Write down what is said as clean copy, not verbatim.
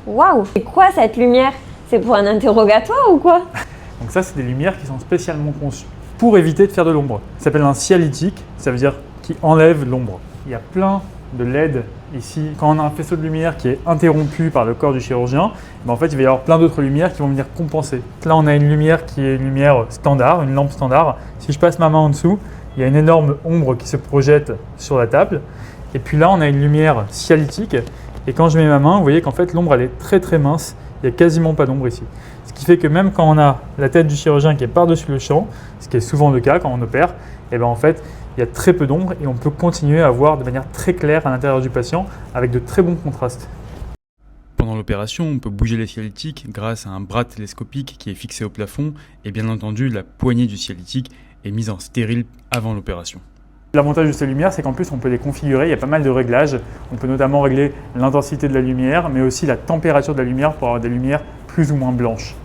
Waouh! C'est quoi cette lumière? C'est pour un interrogatoire ou quoi? Donc ça, c'est des lumières qui sont spécialement conçues pour éviter de faire de l'ombre. Ça s'appelle un sialytique, ça veut dire qui enlève l'ombre. Il y a plein de LED ici. Quand on a un faisceau de lumière qui est interrompu par le corps du chirurgien, en fait, il va y avoir plein d'autres lumières qui vont venir compenser. Là, on a une lumière qui est une lumière standard, une lampe standard. Si je passe ma main en dessous, il y a une énorme ombre qui se projette sur la table. Et puis là, on a une lumière sialytique. Et quand je mets ma main, vous voyez qu'en fait, l'ombre, elle est très très mince. Il n'y a quasiment pas d'ombre ici. Ce qui fait que même quand on a la tête du chirurgien qui est par-dessus le champ, ce qui est souvent le cas quand on opère, et en fait, il y a très peu d'ombre et on peut continuer à voir de manière très claire à l'intérieur du patient avec de très bons contrastes. Pendant l'opération, on peut bouger les sialytiques grâce à un bras télescopique qui est fixé au plafond et bien entendu, la poignée du sialytique est mise en stérile avant l'opération. L'avantage de ces lumières, c'est qu'en plus, on peut les configurer. Il y a pas mal de réglages. On peut notamment régler l'intensité de la lumière, mais aussi la température de la lumière pour avoir des lumières plus ou moins blanches.